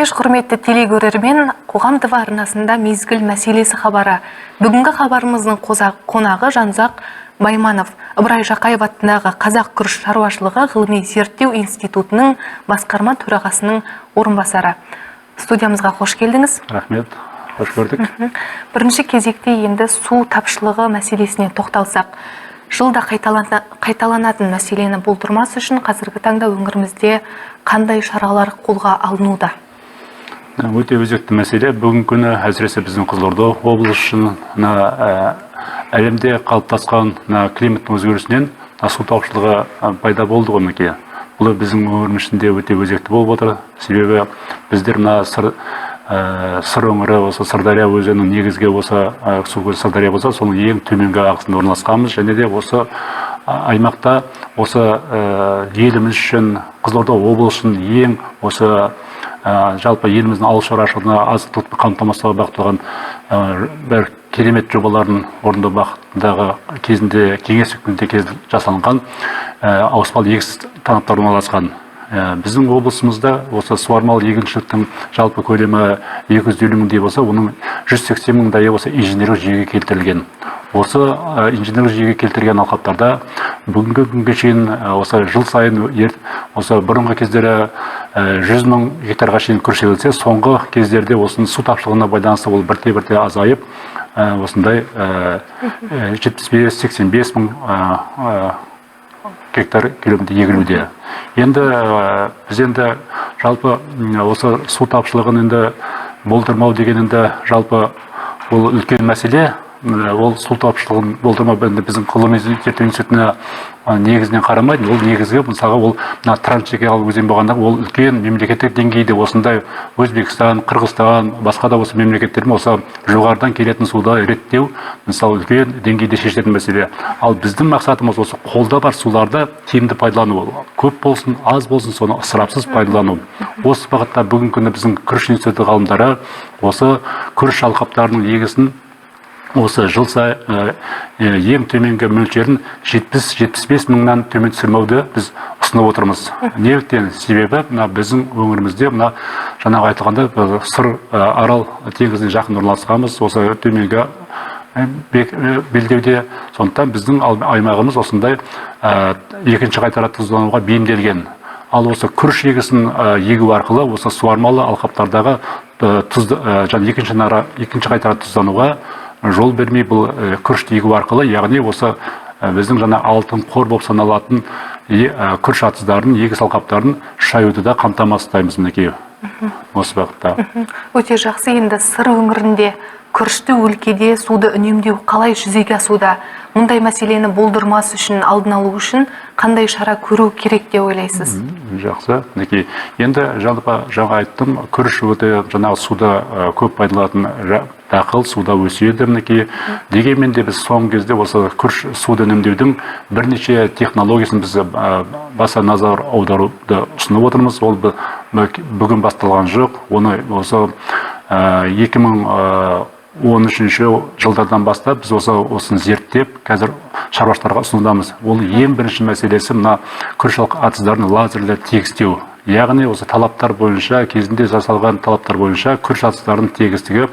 кеш, құрметті телегөрермен, Қоғам ТВ арнасында мезгіл мәселесі хабары. Бүгінгі хабарымыздың қонағы Жанұзақ Байманов, Ыбырай Жақаев атындағы Қазақ күріш шаруашылығы ғылыми зерттеу институтының басқарма төрағасының орынбасары. Студиямызға қош келдіңіз. Рахмет, қош көрдік. Бірінші кезекте енді су тапшылығы мәселесіне тоқталсақ. Жылда қайталанатын мәселені болдырмас үшін қазіргі таңда өңірімізде қандай шаралар қолға алынуда? Өте өзекті мәселе. Бүгінгі күні әсіресе біздің Қызылорда облысы үшін әлемде қалыптасқан климаттың өзгерісінен су тапшылығы пайда болды ғой. Бұл біздің өңіріміз ішінде өте өзекті болып отыр. Себебі біздер Сыр өңірі, осы Сырдария өзенінің негізге осы су көзі Сырдария болса, соның ең төменгі ағысында орналасқанбыз, және де осы аймақта осы еліміз үшін, Қызылорда облысы үшін ең осы жалпы еліміздің ауыл шаруашылығына азық-түлікпен қамтамасыз бағытталған бір керемет жобаларын орындау бағытындағы кезінде кеңес үкіметінде жасалынған ауыспалы егіс танаптары орналасқан. Біздің облысымызда осы суармалы егіншіліктің жалпы көлемі 250 мыңдай болса, оның 180 мыңдайы осы инженерлік жүйеге келтірілген. Осы инженерлік жүйеге келтірген алқаптарда бүгінгі күнге шейін осы жыл сайын осы бұрынғы кездері 100 мың гектарға шейін күріш егілсе, соңғы кездерде осының су тапшылығына байланысты ол бірте-бірте азайып, осындай 75-85 мың гектар көлемінде егілуде. Енді біз жалпы осы су тапшылығын болдырмау деген жалпы ол үлкен мәселе. Ол су тапшылығын болдырмау біздің ғылыми зерттеу институтына негізінен қарамайды. Ол негізгі мысалға ол трансшекаралық өзен болғанда ол үлкен мемлекеттік деңгейде осындай Өзбекстан, Қырғызстан, басқа да осы мемлекеттердің осы жоғарыдан келетін суды реттеу, мысалы үлкен деңгейде шешетін мәселе. Ал біздің мақсатымыз осы қолда бар суларды тиімді пайдалану. Көп болсын, аз болсын, соны ысырапсыз пайдалану. Осы бағытта бүгінгі күні біздің күріш институты ғалымдары осы күріш алқаптарының егісін осы жыл сайын ең төменгі мөлшерін 70-75 мыңнан төмен түсірмеуді біз ұсынып отырмыз. Неліктен? Себебі біздің өңірімізде жаңағы айтылғанда Сыр Арал теңізіне жақын орналасқанбыз, осы төменгі белдеуде. Сондықтан біздің аймағымыз осындай екінші қайтара тұздануға бейімделген. Ал осы күріш егісін егу арқылы осы суармалы алқаптардағы екінші қайтара тұздануға жол бермей, бұл күрішті егу арқылы, яғни осы біздің жаңа алтын қор болып саналатын күріш атыздарын, егіс алқаптарын шаюды да қамтамасыздаймыз мінекей осы бағытта. Өте жақсы. Енді Сыр өңірінде күрішті өлкеде суды үнемдеу қалай жүзеге асуда? Мұндай мәселені болдырмас үшін, алдын алу үшін қандай шара көру керек деп ойлайсыз? Жақсы. Енді жаңа айттым, күріш өте жаңағы суда көп пайдаланатын дақыл, суда өседі. Дегенмен де біз соңғы кезде осы күріш суды үнемдеудің бірнеше технологиясын біз баса назар аударуды ұсынып отырмыз. Ол бүгін басталған жоқ. Оны осы 2013 жылдардан бастап біз осыны зерттеп, қазір шаруашыларға ұсынудамыз. Ол ең бірінші мәселесі күріш атыздарын лазерлі тегістеу. Яғни осы талаптар бойынша, кезінде жасалған талаптар бойынша күріш атыздарын тегістігі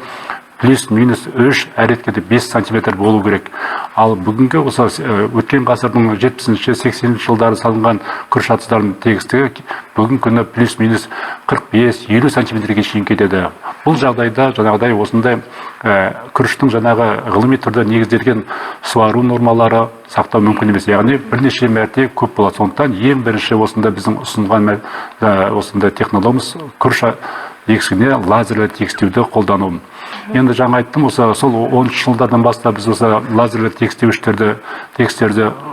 плюс-минус 3, әреткеде 5 сантиметр болу керек. Ал бүгінгі осы өткен ғасырдың 70-80 жылдары салынған күріш атыздарын тегістігі бүгін күні плюс-минус 45-50 сантиметрге шейін кетеді. Бұл жағдайда жаңағыдай осындай күріштің жаңағы ғылыми түрде негізделген суару нормалары сақтау мүмкін емес. Яғни бірнеше мәрте көп болады. Сондықтан ең бірінші осында біздің ұсынған осындай технологиямыз күріш егісіне лазерлі тегістеуді қолдану. Енді жаңа айттым, сол 10 жылдардан бастап біз осы лазерлі тегістерді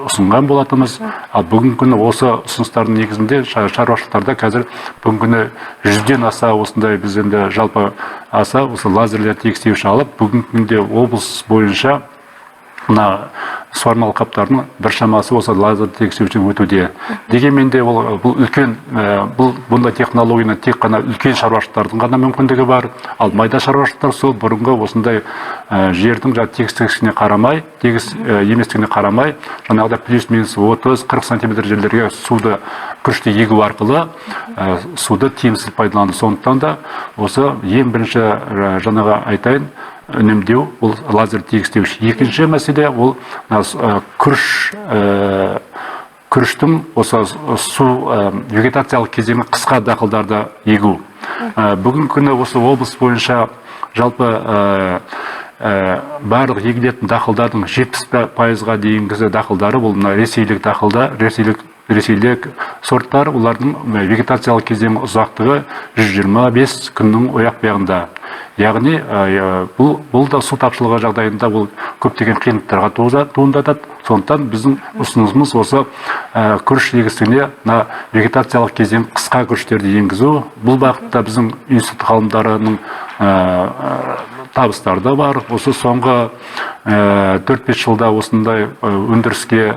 ұсынған болатынымыз. Ал бүгінгі күні осы ұсыныстардың негізінде шаруашылықтарда қазір бүгінгі күні 100-ден аса осындай біз енді жалпы аса осы лазерлі тегістеуіш алып, бүгінгі күнде облыс бойынша суармалы алқаптардың біршамасы осы лазер тегістеуіштен өтуде. Дегенмен де бұл үлкен, бұндай технологияны тек қана үлкен шаруашылықтардың ғана мүмкіндігі бар. Ал майда шаруашылықтар сол бұрынғы осындай жердің тегістігіне қарамай, тегіс еместігіне қарамай, жаңағыда плюс-минус 30-40 сантиметр жерлерге суды күрішті егу арқылы суды тиімсіз пайдаланды. Сондықтан да осы ең бірінші жаңағы айтайын, үнемдеу ол лазер тегістеуіш. Екінші мәселе ол күріштің осы су вегетациялық кезеңі қысқа дақылдарды егу. Бүгін күні осы облыс бойынша жалпы барлық егілетін дақылдардың 70%-ға дейінгісі дақылдары бұл ресейлік дақылдар, ресейлік сорттар, олардың вегетациялық кезеңі ұзақтығы 125 күннің ояқ-баяғында. Яғни бұл да су тапшылығы жағдайында бұл көптеген қиындықтарға туындатады. Сондықтан біздің ұсынысымыз осы күріш егістігіне вегетациялық кезең қысқа күріштерді енгізу. Бұл бағытта біздің институт ғалымдарының табыстары да бар. Осы соңғы 4-5 жылда осындай өндіріске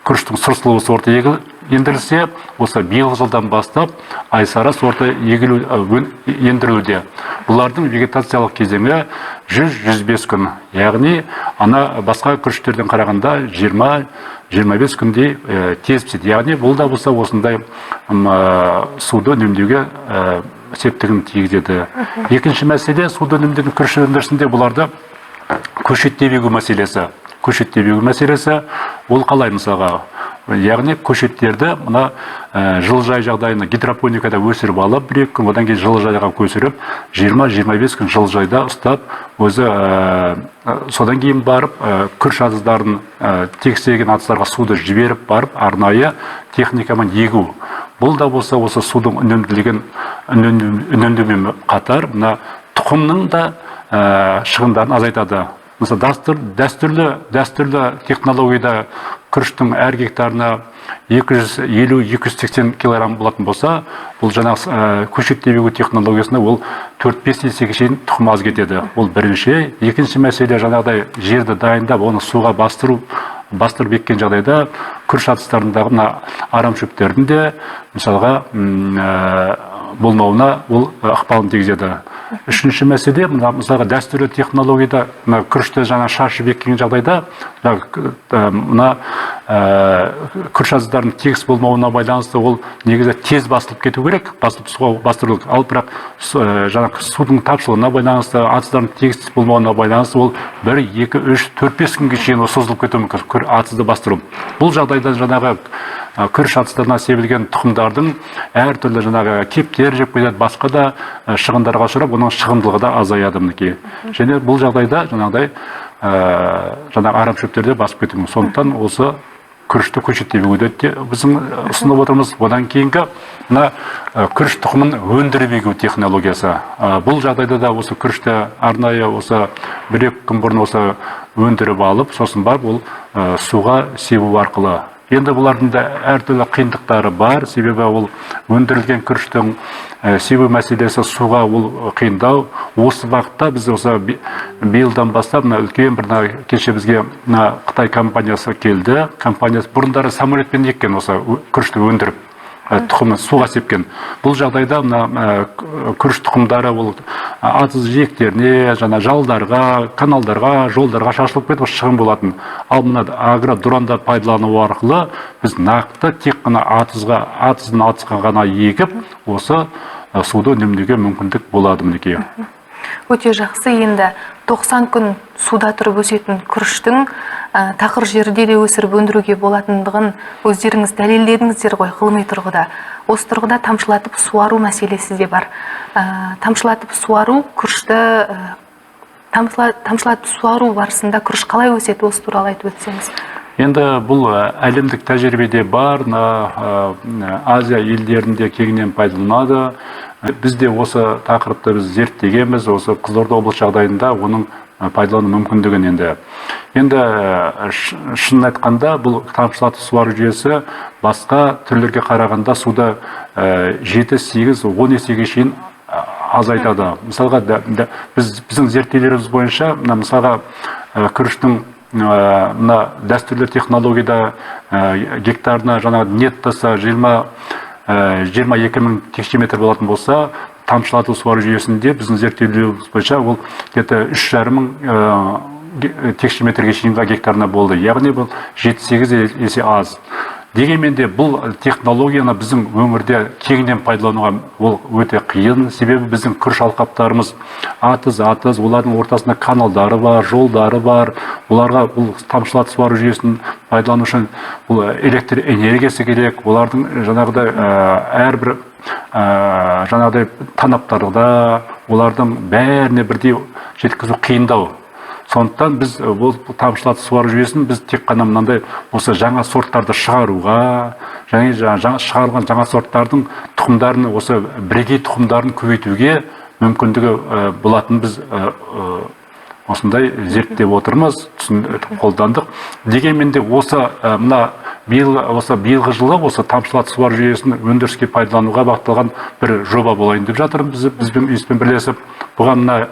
күріштің сырсылуы сорты ендірілсе, осы биыл жылдан бастап айсара сорты ендірілуде. Бұлардың вегетациялық кезеңі 100-105 күн. Яғни, басқа күріштерден қарағанда 20-25 күндей тез піседі. Яғни, бұл да болса осындай суды үнемдеуге септігін тигізеді. Екінші мәселе, суды үнемдеудің күріш өндірісінде бұларды көшеттеп егу мәселесі. Көшеттеп егу мәселесі ол қалай мысалға? Яғни көшеттерді жылыжай жағдайына гидропоникада өсіріп алып, 1-2 күн, одан кейін жылыжайға көшіріп, 20-25 күн жылыжайда ұстап, өзі содан кейін барып, күріш атыздарын тегістеген атыздарға суды жіберіп барып, арнайы техникамен егу. Бұл да болса, осы судың үнемдеумен қатар, тұқымның да шығындарын азайтады. Мысалы, дәстүрлі технологияда күріштің әр гектарына 250-280 килограмм болатын болса, бұл жаңағы көшеттеп егу технологиясында ол 4-5 есеге шейін тұқым аз кетеді. Ол бірінші. Екінші мәселе, жаңағыдай жерді дайындап, оны суға бастырып еккен жағдайда күріш атыстарындағы арам шөптердің де мысалға болмауына ол ықпалын тигізеді. Үшінші мәселе, мысалға дәстүрлі технологияда күрішті шашып еккен жағдайда күріш атыстарының тегіс болмауына байланысты ол негізі тез басылып кету керек, бастырылып. Ал бірақ судың тапшылығына байланысты, атыстардың тегіс болмауына байланысты ол 1, 2, 3, 4-5 күнге шейін созылып кетуі мүмкін атысты бастыру. Бұл жағдайда жаңағы күріш атыстарына себілген тұқымдардың әртүрлі кептер жеп қояды, басқа да шығындарға ұшырап, оның шығымдылығы да азаяды мінекей. Және бұл жағдайда арам шөптерде басып кетуі мүмкін. Сондықтан осы күрішті көшеттеп егуді біздің ұсынып отырмыз. Одан кейінгі күріш тұқымын өндіріп егу технологиясы. Бұл жағдайда да осы күрішті арнайы 1-2 күн бұрын өндіріп алып, сосын барып ол суға себу арқылы. Енді бұлардың да әртүрлі қиындықтары бар, себебі ол өндірілген күріштің себу мәселесі суға ол қиындау. Осы бағытта біз биылдан бастап үлкен бір кеше бізге Қытай компаниясы келді. Компаниясы бұрындары самолетпен еккен осы күрішті өндіріп тұқымы суға сепкен. Бұл жағдайда күріш тұқымдары атыз жиектеріне, жалдарға, каналдарға, жолдарға шашылып кетіп шығын болатын. Ал агродронды пайдалану арқылы біз нақты тек қана атысқа ғана егіп, осы суды үнемдеуге мүмкіндік болады мінекей. Өте жақсы. Енді 90 күн суда тұрып өсетін күріштің тақыр жерде де өсіріп өндіруге болатындығын өздеріңіз дәлелдедіңіздер ғой ғылыми тұрғыда. Осы тұрғыда тамшылатып суару мәселесі де бар. Тамшылатып суару күрішті тамшылатып суару барысында күріш қалай өседі, осы туралы айтып өтсеңіз. Енді бұл әлемдік тәжірибеде бар, Азия елдерінде кеңінен пайдаланады. Біз де осы тақырыпты зерттегенбіз, осы Қызылорда облыс жағдайында оның пайдалану мүмкіндігін енді. Енді шынын айтқанда бұл тамшылатып суару жүйесі басқа түрлерге қарағанда суды 7-8-10 есеге шейін азайтады. Мысалға біздің зерттеулеріміз бойынша, мысалға күріштің мына дәстүрлі технологияда гектарына жаңағы неттасы 22 мың текше метр болатын болса, тамшылату суару жүйесінде біздің зерттеулеріміз бойынша ол где-то 3,5 мың текше метрге шейінгі гектарына болды. Яғни бұл 7-8 есе аз. Дегенмен де бұл технологияны біздің өңірде кеңінен пайдалануға ол өте қиын. Себебі біздің күріш алқаптарымыз атыз, олардың ортасында каналдары бар, жолдары бар. Оларға бұл тамшылату суару жүйесін пайдалану үшін бұл электр энергиясы керек. Олардың жаңағыдай әрбір жаңағыдай танаптарда олардың бәріне бірдей жеткізу қиындау. Сондықтан біз бұл тамшылату суару жүйесін біз тек қана мынандай осы жаңа сорттарды шығаруға, және шығарылған жаңа сорттардың тұқымдарын, осы бірегей тұқымдарын көбейтуге мүмкіндігі болатын біз осындай зерттеп отырмыз, қолдандық. Дегенмен де осы биылғы жылы осы тамшылату суару жүйесін өндіріске пайдалануға бағытталған бір жоба болайын деп жатырмыз бізбен үйіспен бірлесіп. Бұған мына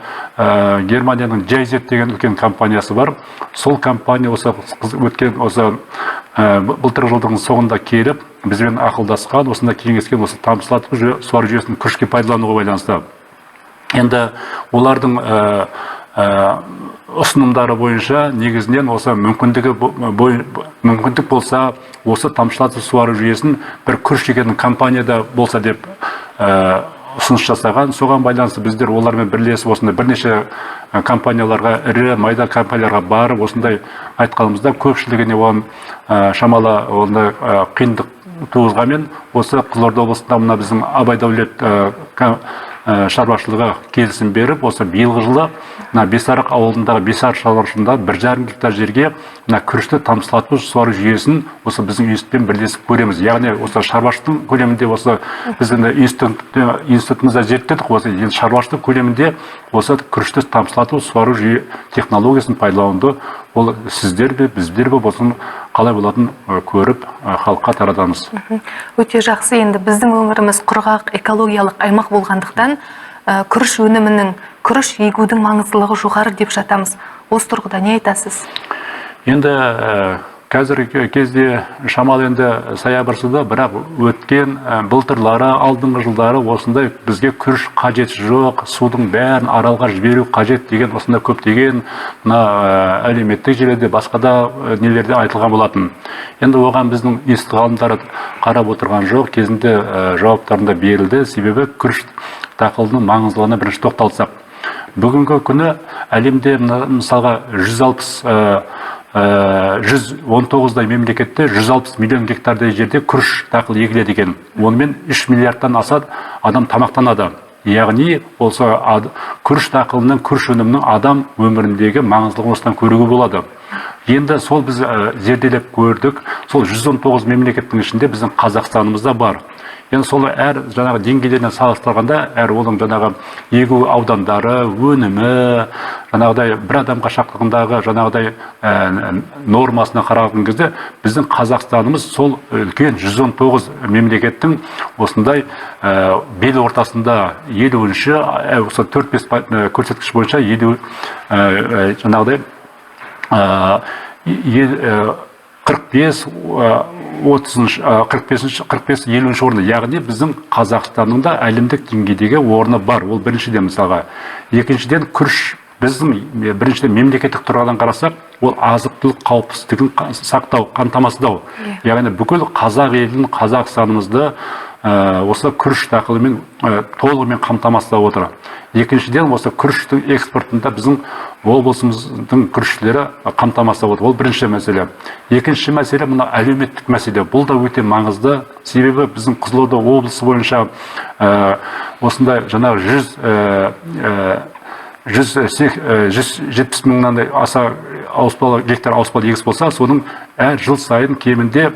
Германияның JZ деген үлкен компаниясы бар. Сол компания осы өткен осы былтыр жылдың соңында келіп, бізбен ақылдасқан, осында кеңескен осы тамшылату суару жүйесін күрішке пайдалануға байланысты. Енді олардың ұсынымдары бойынша негізінен осы мүмкіндік болса, осы тамшылату суару жүйесін бір күріш егетін компанияда болса деп ұсыныс жасаған. Соған байланысты біздер олармен бірлесіп осындай бірнеше компанияларға, ірі майда компанияларға барып осындай айтқанымызда көпшілігіне оған шамалы ондай қиындық туғызғанмен, осы Қызылорда облысында мына біздің Абай Дәулет шаруашылығы келісім беріп, осы биылғы жылы Бесарық ауылындағы Бесарық шаруашылығында 1,5 гектар жерге күрішті тамшылату суару жүйесін осы біздің институтпен бірлесіп көреміз. Яғни осы шаруашылықтың көлемінде осы біздің институтымызда зерттедік, осы шаруашылық көлемінде осы күрішті тамшылату суару жүйе технологиясын пайдалануды ол сіздер бе, біздер бе болсын қалай болатын көріп халыққа таратамыз. Өте жақсы. Енді біздің өңіріміз құрғақ экологиялық аймақ болғандықтан күріш өнімінің, күріш егудің маңыздылығы жоғары деп жатамыз. Осы тұрғыда не айтасыз? Енді қазіргі кезде шамалы енді саябырсыды, бірақ өткен былтырлары, алдыңғы жылдары осындай бізге күріш қажет жоқ, судың бәрін аралға жіберу қажет деген осындай көптеген әлеуметтік желіде басқада нелерде айтылған болатын. Енді оған біздің институт ғалымдары қарап отырған жоқ, кезінде жауаптарында берілді. Себебі күріш дақылының маңыздылығына бірінші тоқталсақ. Бүгінгі күні әлемде мысалға 119 мемлекетте 160 миллион гектардай жерде күріш дақыл егіледі екен. Онымен 3 миллиардтан аса адам тамақтанады. Яғни осы күріш дақылының, күріш өнімінің адам өміріндегі маңыздылығын осыдан көруге болады. Енді сол біз зерделеп көрдік. Сол 119 мемлекеттің ішінде біздің Қазақстанымызда бар. Енді сол әр жаңағы деңгейлеріне салыстырғанда, әр оның жаңағы егу аудандары, өнімі, жаңағыдай бір адамға шаққандағы жаңағыдай нормасына қараған кезде, біздің Қазақстанымыз сол үлкен 119 мемлекеттің осындай бел ортасында 50-ші, осы 4-5 көрсеткіш бойынша 50 жаңағыдай 45-50 орны. Яғни біздің Қазақстанның да әлемдік деңгейдегі орны бар. Ол біріншіден мысалға. Екіншіден күріш біздің біріншіден мемлекеттік тұрғыдан қарасақ, ол азық-түлік қауіпсіздігін сақтау, қамтамасыздау. Яғни бүкіл қазақ елін, Қазақстанымызды осы күріш дақылымен толығымен қамтамасыздап отыр. Екіншіден, осы күріштің экспортында біздің облысымыздың күрішшілері қамтамасыздап отыр. Ол бірінші мәселе. Екінші мәселе мына әлеуметтік мәселе. Бұл да өте маңызды. Себебі біздің Қызылорда облысы бойынша осындай жаңағы 170 мыңнан аса гектар ауыспалы егіс болса, соның әр жыл сайын кемінде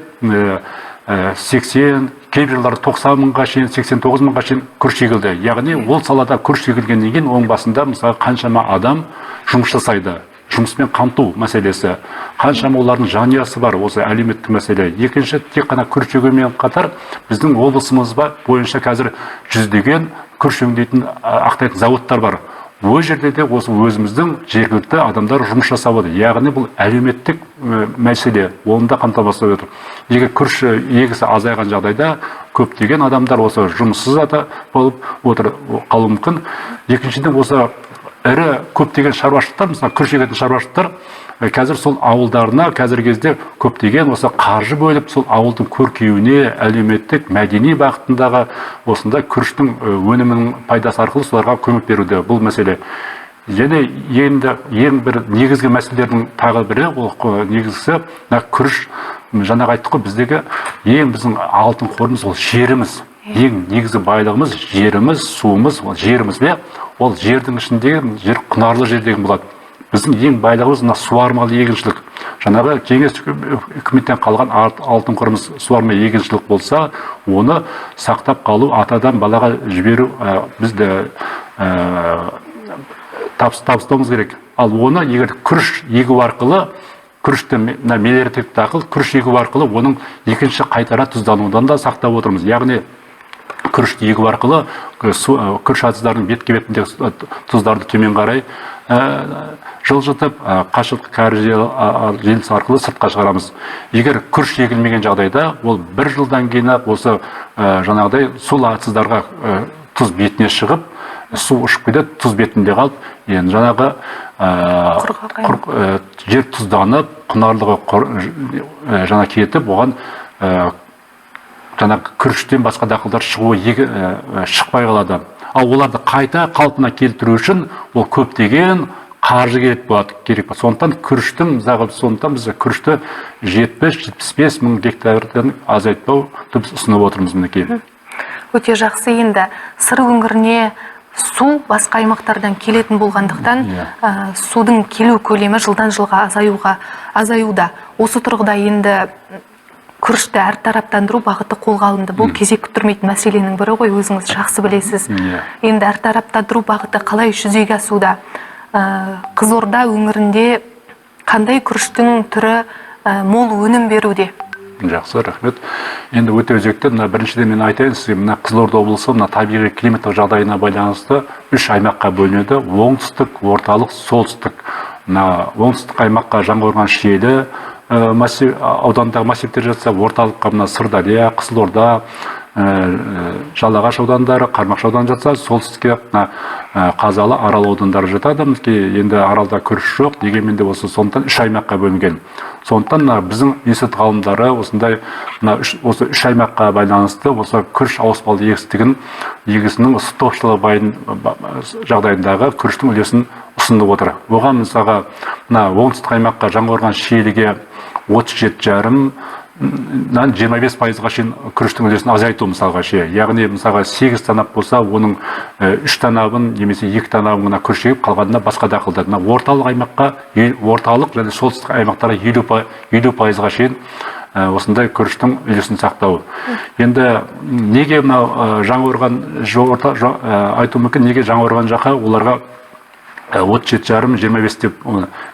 80, кейбір жылдары 90 мыңға шейін, 89 мыңға шейін күріш егілді. Яғни ол салада күріш егілгеннен кейін оң басында мысалы қаншама адам жұмыс жасайды. Жұмыспен қамту мәселесі. Қаншама олардың жанұясы бар, осы әлеуметтік мәселе. Екінші, тек қана күріш егумен қатар біздің облысымыз бойынша қазір жүздеген күріш өңдейтін, ақтайтын зауыттар бар. ол жерде де осы өзіміздің жергілікті адамдар жұмыс жасап отыр. Яғни бұл әлеуметтік мәселе, оны да қамтамасыз етіп отыр. Егер күріш егісі азайған жағдайда көптеген адамдар осы жұмыссыз болып отыр қалуы мүмкін. Екіншіден осы ірі көптеген шаруашылықтар, мысалы күріш егетін шаруашылықтар қазір сол ауылдарына қазіргі кезде көптеген осы қаржы бөліп, сол ауылдың көркеюіне, әлеуметтік, мәдени бағытындағы осындай күріштің өнімінің пайдасы арқылы соларға көмек беруде бұл мәселе. Және енді ең бір негізгі мәселелердің тағы бірі, ол негізгісі күріш, жаңағы айттық қой, біздегі ең біздің алтын қорымыз ол жеріміз. Ең негізгі байлығымыз жеріміз, суымыз, жеріміз бе? Ол жердің ішіндегі жер құнарлы жер деген болады. Біздің ең байлығымыз суармалы егіншілік. Жаңағы кеңес үкіметтен қалған алтын қорымыз суармалы егіншілік болса, оны сақтап қалу, атадан балаға жіберу бізді табыстауымыз керек. Ал оны егер күріш егу арқылы, күрішті мелиоративті дақыл, күріш егу арқылы оның екінші қайтара тұзданудан да сақтап отырмыз. Яғни күрішті егу арқылы күріш атыздардың бетке-бетіндегі тұздарды төмен қарай жылжытып, қашықтық кәрі желісі арқылы сыртқа шығарамыз. Егер күріш егілмеген жағдайда, ол бір жылдан кейін осы жаңағыдай сул атсыздарға тұз бетіне шығып, су ұшып кетеді, тұз бетінде қалып, енді жаңағы жер тұзданып, құнарлығы жаңа кетіп, оған жаңағы күріштен басқа дақылдар шықпай қалады. Ал оларды қайта қалпына келтіру үшін ол көптеген қаржы керек болады. Сондықтан біз күрішті 70-75 мың гектардан азайтпауды ұсынып отырмыз мінекей. Өте жақсы. Енді Сыр өңіріне су басқа аймақтардан келетін болғандықтан, судың келу көлемі жылдан жылға азаюда. Осы тұрғыда енді күрішті әртараптандыру бағыты қолға алынды. Бұл кезек күттірмейтін мәселенің бірі ғой, өзіңіз жақсы білесіз. Енді әртараптандыру бағыты қалай жүзеге асуда? Қызылорда өңірінде қандай күріштің түрі мол өнім беруде? Жақсы, рахмет. Енді өте өзекті. Біріншіден мен айтайын сізге, Қызылорда облысы табиғи климаттық жағдайына байланысты 3 аймаққа бөлінеді. Оңтүстік, орталық, солтүстік. Оңтүстік аймаққа Жаңақорған, Шиелі аудандағы массивтер жатса, орталыққа Сырдария, Қызылорда, Жалағаш аудандары, Қармақшы ауданы жатса, солтүстікке Қазалы, Арал аудандары жатады. Енді Аралда күріш жоқ, дегенмен де осы сондықтан 3 аймаққа бөлінген. Сондықтан біздің институт ғалымдары осындай осы 3 аймаққа байланысты осы күріш ауыспалы егісінің ыстық топшылығы жағдайындағы күріштің үлесін ұсынып отыр. Оған мысалға оңтүстік аймаққа Жаңақорған, Шиеліге 37,5-25% шейін күріштің үлесін азайту мысалға ше. Яғни мысалға 8 танап болса, оның 3 танабын немесе 2 танабын ғана күріш егіп, қалғанына басқа дақылдар. Орталық аймаққа, орталық және солтүстік аймақтарға 50%-ға шейін осындай күріштің үлесін сақтау. Енді неге Жаңақорған айту мүмкін, неге Жаңақорған жаққа оларға 37,5-25 деп.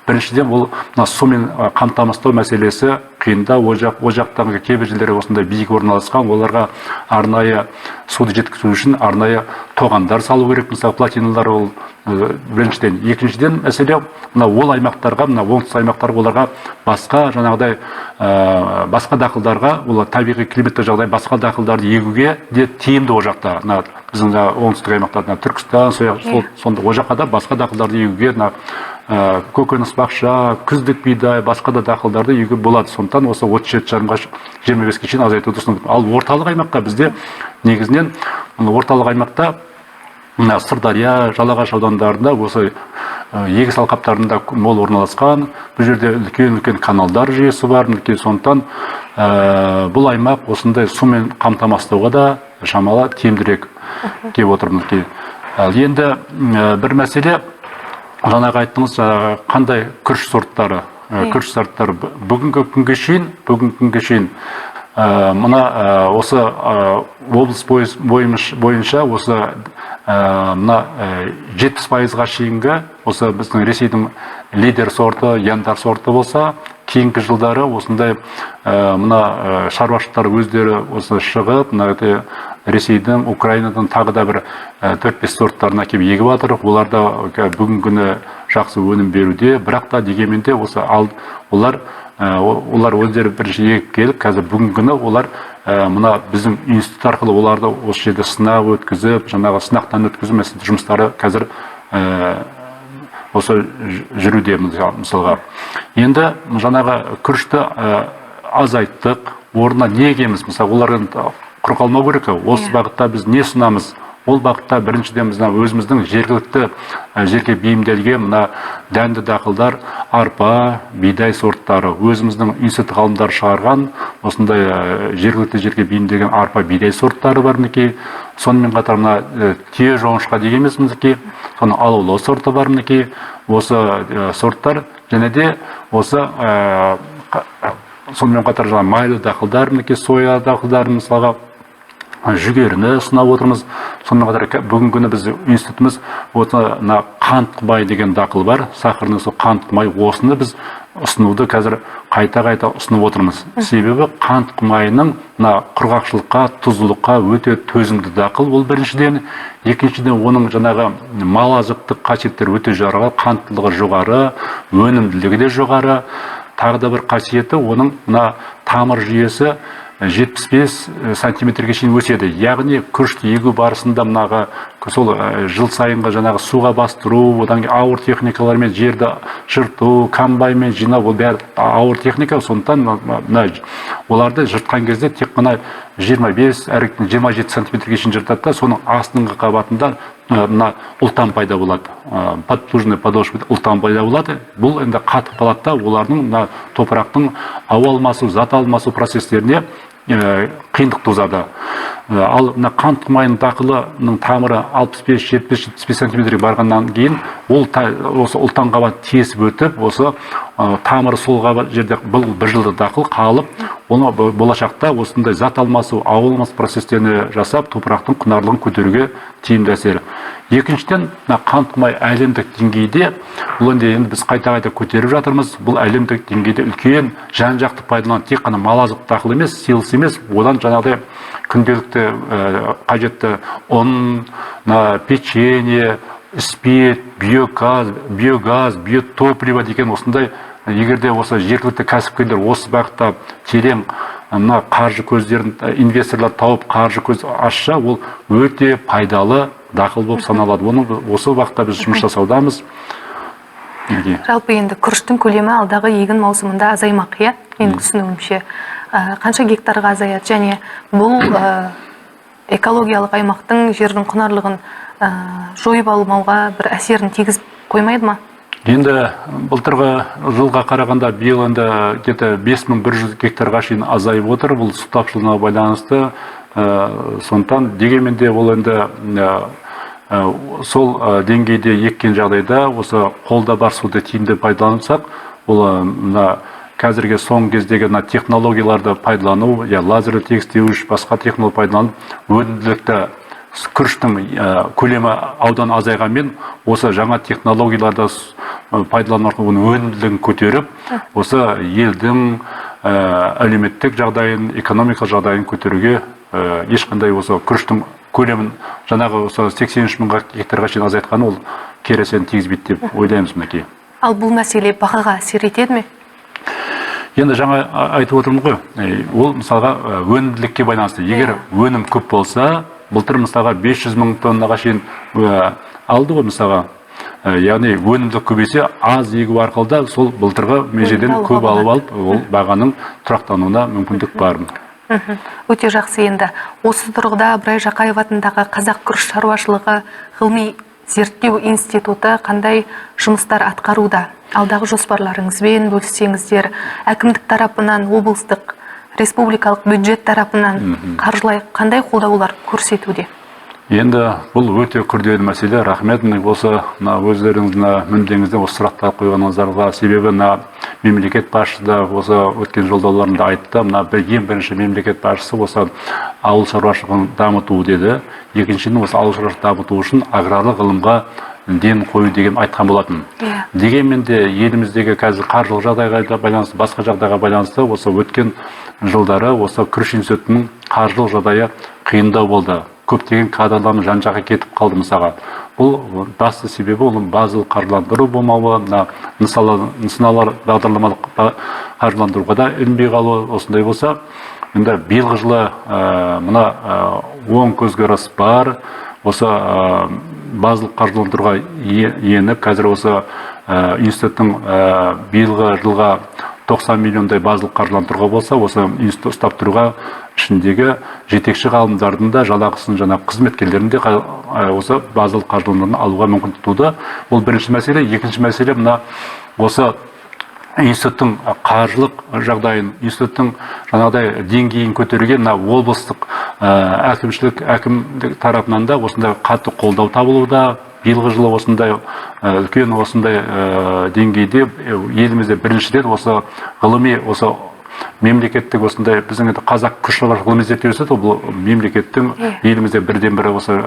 Біріншіден ол сумен қамтамастау мәселесі қиында. О жақтағы кейбір жерлері осындай биік орналасқан, оларға арнайы суды жеткізу үшін арнайы тоғандар салу керек. Мысалы плотиналар ол біріншіден. Екіншіден мәселе ол аймақтарға, оңтүстік аймақтарға оларға басқа жаңағыдай басқа дақылдарға, олар табиғи климаттық жағдай басқа дақылдарды егуге де тиімді о жақта. Біздің оңтүстік аймақтарда Түркістан, сонда о жаққа да басқа дақылдарды егуге, көкөніс, бақша, күздік бидай, басқа да дақылдарды егуге болады. Сондықтан осы 37,5-25-ге шейін азайтуды ұсынып. Ал орталық аймаққа бізде негізінен орталық аймақта Сырдария, Жалағаш аудандарында осы егіс алқаптарында мол орналасқан. Бұл жерде үлкен каналдар жүйесі бар. Сондықтан бұл аймақ осындай сумен қамтамастауға да шамалы тиімдірек кеп отырмыз. Енді бір мәселе, жаңағы айттыңыз, қандай күріш сорттары? Күріш сорттары бүгінгі күнге шейін мына осы облыс бойынша осы 70%-ға шейінгі осы біздің Ресейдің лидер сорты, Яндар сорты болса, кейінгі жылдары осындай мына шаруашылықтар өздері осы шығып, Ресейдің, Украинадан тағы да бір 4-5 сорттарын әкеп егіп жатыр. Олар да бүгінгі күні жақсы өнім беруде, бірақ та дегенмен де олар өздері бірінші егіп келіп, қазір бүгінгі күні олар мына біздің институт арқылы оларды осы жерде сынақ өткізіп, жаңағы сынақтан өткізу жұмыстары қазір осы жүруде мысалға. Енді жаңағы күрішті азайттық, орнына не егеміз? Мысалы, олардың құр қалмау керек. Осы бағытта біз не ұсынамыз? Ол бағытта біріншіден біз өзіміздің жергілікті жерге бейімделген мына дәнді дақылдар, арпа, бидай сорттары, өзіміздің институт ғалымдары шығарған осындай жергілікті жерге бейімделген арпа, бидай сорттары бар мінекей. Сонымен қатар мына түйе жоңышқа дегеніміз мінекей, соны алаулау сорты бар мінекей. Осы сорттар және де осы сонымен қатар майлы дақылдар мінекей, соя дақылдарын мысалға жүгеріні ұсынып отырмыз. Сонымен қатар бүгінгі күні біз институтымыз қант қымай деген дақыл бар. Сахарный қант қымай, осыны біз ұсынуды қазір қайта ұсынып отырмыз. Себебі қант қымайының құрғақшылыққа, тұздылыққа өте төзімді дақыл. Ол біріншіден, екіншіден оның жаңағы мал азықтық қасиеттері өте жоғары, қанттылығы жоғары, өнімділігі де жоғары. Тағы да бір қасиеті, оның тамыр жүйесі 75 сантиметрге шейін өседі. Яғни күрішті егу барысында сол жыл сайынғы жаңағы суға бастыру, одан кейін ауыр техникалармен жерді жырту, комбайнмен жинау, ол бәрі ауыр техника. Сондықтан оларды жыртқан кезде тек қана 25-27 сантиметрге шейін жыртады, соның астыңғы қабатында ұлтан пайда болады. Подплужный подошва ұлтан пайда болады. Бұл енді қатып қалады, олардың топырақтың ауа алмасу, зат алмасу процестеріне қиындық туғызады. Ал қант қымайының дақылының тамыры 65-70-75 сантиметрге барғаннан кейін ол осы ұлтан қабат тесіп өтіп, осы тамыры сол жерде бір жылды дақыл қалып, оны болашақта осындай зат алмасу, ауа алмасу процестеріне жасап, топырақтың құнарлығын көтеруге тиімді әсер. Екіншіден, қант қымай әлемдік деңгейде, бұл енді біз қайта көтеріп жатырмыз. Бұл әлемдік деңгейде үлкен жан-жақты пайдаланылады. Тек қана мал азықтық дақыл емес, сиылыс емес, одан жаңағыдай күнделікті қажетті ұн, печенье, спирт, биогаз, биотопливо деген осындай, егерде осы жергілікті кәсіпкерлер осы бағытта терең қаржы көздерін инвесторлар тауып қаржы көз ашса, ол өте пайдалы дақыл болып саналады. Оны осы бағытта біз жұмыс жасаудамыз. Жалпы енді күріштің көлемі алдағы егін маусымында азаймақ, иә? Менің түсінуімше. Қанша гектарға азаяды, және бұл экологиялық аймақтың жердің құнарлығын жойып алмауға бір әсерін тигізіп қоймайды ма? Енді былтырғы жылға қарағанда биыл енді 5100 гектарға шейін азайып отыр. Бұл су тапшылығына байланысты. Сондықтан дегенмен де ол енді сол деңгейде еккен жағдайда осы қолда бар суды тиімді пайдалансақ, ол қазіргі соңғы кездегі технологияларды пайдалану, лазерлі тегістеуіш, басқа технология пайдаланып, өнімділікті күріштің көлемі аудан азайғанмен, осы жаңа технологияларды пайдалану арқылы оның өнімділігін көтеріп, осы елдің әлеуметтік жағдайын, экономикалық жағдайын көтеруге ешқандай осы күріштің көлемін жаңағы осы 83 мыңға гектарға шейін азайтқаны ол кері әсерін тигізбейді деп ойлаймыз мінекей. Ал бұл мәселе бағаға әсер етеді ме? Енді жаңа айтып отырмын ғой, ол мысалға өнімділікке байланысты. Егер өнім көп болса, былтыр мысалға 500 мың тоннаға шейін алды ғой мысалға. Яғни өнімділік көбейсе, аз егу арқылы да сол былтырғы межеден көп алып алып, ол бағаның тұрақтануына мүмкіндік бар. Өте жақсы. Енді осы тұрғыда Ыбырай Жақаев атындағы Қазақ күріш шаруашылығы ғылыми зерттеу институты қандай жұмыстар атқаруда? Алдағы жоспарларыңызбен бөліссеңіздер, әкімдік тарапынан, облыстық, республикалық бюджет тарапынан қаржылай қандай қолдаулар көрсетуде? Енді бұл өте күрделі мәселе. Рахмет, осы өздеріңіздің мүддеңізде осы сұрақтар қойғаныңыздарға. Себебі мемлекет басшысы да осы өткен жолдауларында айтты. Ең бірінші мемлекет басшысы осы ауыл шаруашылығын дамыту деді. Екіншіден осы ауыл шаруашылығын дамыту үшін аграрлық ғылымға ден қою деген айтқан болатын. Дегенмен де еліміздегі қазір қаржылық жағдайға байланысты, басқа жағдайға байланысты осы өткен жылдары осы күріш институтының қаржылық жағдайы қиындау болды. Көптеген кадрларымыз жан-жаққа кетіп қалды мысалға. Бұл басты себебі ол базалық қаржыландыру болмауы, нысаналар бағдарламалық қаржыландыруға да ілінбей қалуы осындай болса, енді биылғы жылы мына оң көзқарас бар. Осы базалық қаржыландыруға еніп, қазір осы институттың биылғы жылға 90 миллиондай базалық қаржыландыруға болса, осы институт ұстап тұруға ішіндегі жетекші ғалымдардың да жалақысын, қызметкерлердің де осы базалық қаржыландыруын алуға мүмкіндік туды. Бұл бірінші мәселе. Екінші мәселе мына осы институттың қаржылық жағдайын, институттың жаңағыдай деңгейін көтеруге мына облыстық әкімдік тарапынан да осындай қатты қолдау табылуда. Биылғы жылы осындай үлкен осындай деңгейде елімізде біріншіден осы ғылыми, осы мемлекеттік осындай біздің қазақ күріш шаруашылығы ғылыми зерттеу институты, бұл мемлекеттің елімізде бірден бірі осы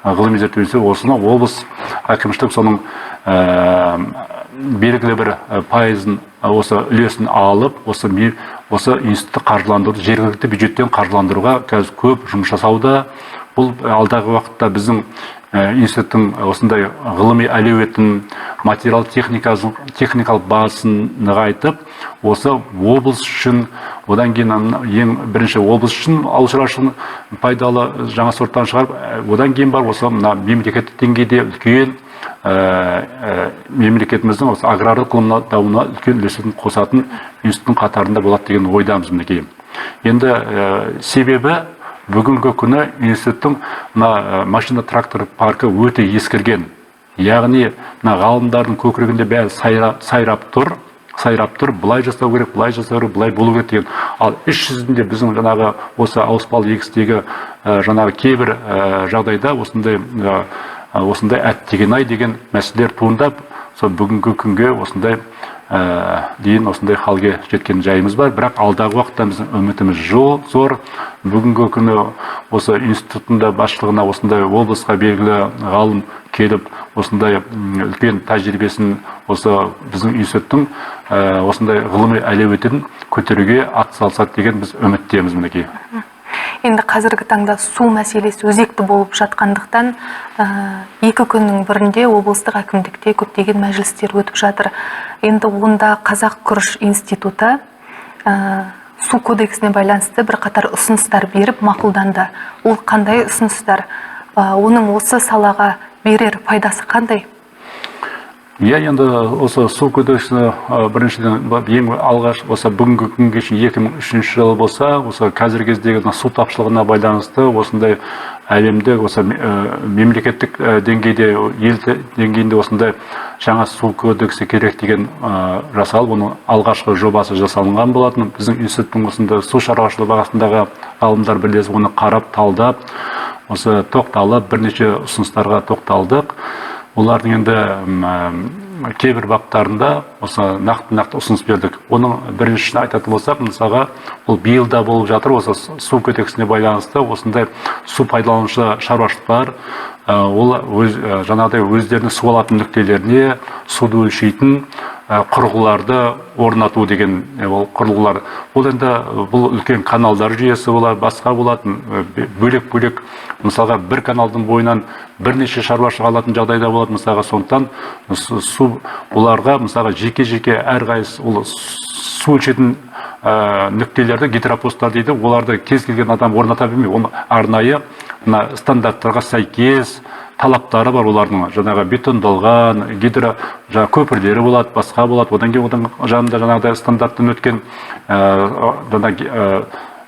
ғылыми зерттеу институты, осыны облыс әкімшілік соның белгілі бір пайызын, осы үлесін алып, осы институтты қаржыландыруды жергілікті бюджеттен қаржыландыруға қазір көп жұмыс жасауда. Бұл алдағы уақытта біздің институттың осындай ғылыми әлеуетін, материал техникалық базасын нығайтып, осы облыс үшін, одан кейін ең бірінші облыс үшін ауыл шаруашылығын пайдалы жаңа сорттан шығарып, одан кейін бар осы мемлекеттік деңгейде үлкен мемлекетіміздің осы аграрлық ғылым дамуына үлкен үлесін қосатын институттың қатарында болады деген ойдамыз мінекей. Енді себебі бүгінгі күні институттың машина трактор паркі өте ескірген. Яғни ғалымдардың көкірегінде бәрі сайрап тұр, былай жасау керек, былай жасау керек, былай болу керек деген. Ал іс жүзінде біздің жаңағы осы ауыспалы егістегі жаңағы кейбір жағдайда осындай әттеген-ай деген мәселелер туындап, сол бүгінгі күнге осындай дейін осындай халге жеткен жайымыз бар. Бірақ алдағы уақытта біздің үмітіміз зор. Бүгінгі күні осы институттың басшылығына осындай облысқа белгілі ғалым келіп, осындай үлкен тәжірибесін осы біздің институттың осындай ғылыми әлеуетін көтеруге атсалысады деген біз үміттеміз мінекей. Енді қазіргі таңда су мәселесі өзекті болып жатқандықтан, екі күннің бірінде облыстық әкімдікте көптеген мәжілістер өтіп жатыр. Енді онда Қазақ күріш институты су кодексіне байланысты бір қатар ұсыныстар беріп мақұлданды. Ол қандай ұсыныстар? Оның осы салаға берер пайдасы қандай? Енді осы су кодексі біріншіден ең алғаш осы бүгінгі күнге шейін 2003 жылы болса, осы қазіргі кездегі су тапшылығына байланысты осындай әлемде осы мемлекеттік деңгейде, ел деңгейінде осындай жаңа су кодексі керек деген жасалып, оның алғашқы жобасы жасалынған болатын. Біздің институттың осында су шаруашылығы бағасындағы ғалымдар бірлесіп оны қарап, талдап, осы тоқталып, бірнеше ұсыныстарға тоқталдық. Олардың енді кейбір баптарында осы нақты ұсыныс бердік. Оның біріншісін айтатын болсақ, мысалға, ол биылда болып жатыр, осы су кодексіне байланысты осындай су пайдаланушы шаруашылықтар, ол жаңағыдай өздерінің су алатын нүктелеріне суды өлшейтін құрылғыларды орнату деген құрылғылар. Ол енді бұл үлкен каналдар жүйесі болар, басқа болатын, бөлек-бөлек, мысалға бір каналдың бойынан бірнеше шаруашылық алатын жағдайда болады, мысалға, сондықтан су оларға, мысалға, жеке-жеке әрқайсысы ол су өлшейтін нүктелерді, гидропосттар дейді, оларды кез келген адам орната бермей, оны арнайы стандарттарға сәйкес талаптары бар, олардың жаңағы бетондалған, көпірлері болады, басқа болады, одан кейін одан жанында жаңағыдай стандарттан өткен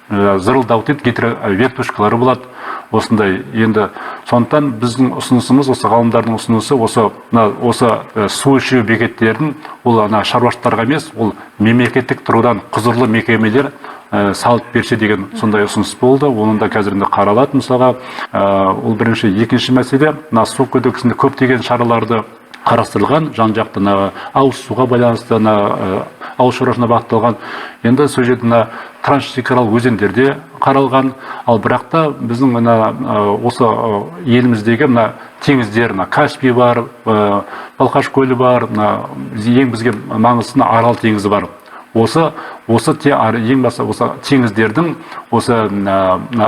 зырылдау дейді, гидровертушкалары болады. Осындай енді сондықтан біздің ұсынысымыз, осы ғалымдардың ұсынысы, осы су өлшеу бекеттерін ол шаруашылықтарға емес, ол мемлекеттік тұрғыдан құзырлы мекемелер салып берсе деген сондай ұсыныс болды. Оның да қазірінде қаралады. Мысалға, ол бірінші. Екінші мәселе, су кодексінде көптеген шараларды қарастырылған, жан-жақты ауыз суға байланысты, ауыл шаруашылығына бағытталған. Енді сол жерде трансшекаралық өзендерде қаралған, ал бірақ та біздің осы еліміздегі теңіздер, Каспий бар, Балқаш көлі бар, ең бізге маңыздысы Арал теңізі бар. Осы ең басты осы теңіздердің осы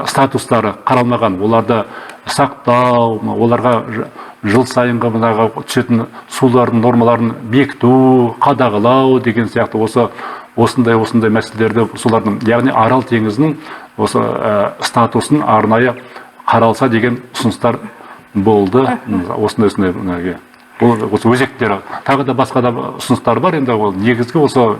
статустары қаралмаған, оларды сақтау, оларға жыл сайынғы мынаға түсетін сулардың нормаларын бекіту, қадағалау деген сияқты осындай мәселелерді солардың, яғни Арал теңізінің осы статусын арнайы қаралса деген ұсыныстар болды. Осындай осы өзектері. Тағы да басқа да ұсыныстар бар, енді ол негізгі осы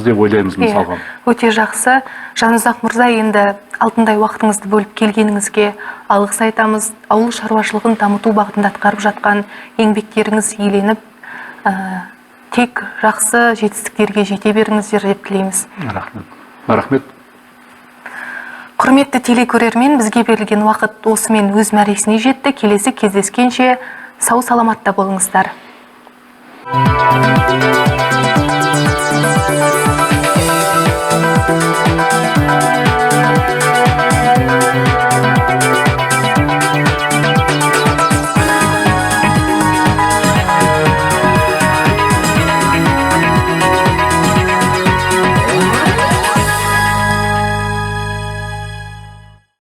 деп ойлаймыз мысалға. Өте жақсы. Жанұзақ мырза, енді алтындай уақытыңызды бөліп келгеніңізге алғыс айтамыз. Ауыл шаруашылығын дамыту бағытында атқарып жатқан еңбектеріңіз еленіп, тек жақсы жетістіктерге жете беріңіздер деп тілейміз. Рахмет. Құрметті телекөрермен, бізге берілген уақыт осымен өз мәресіне жетті. Келесі кездескенше сау саламатта болыңыздар.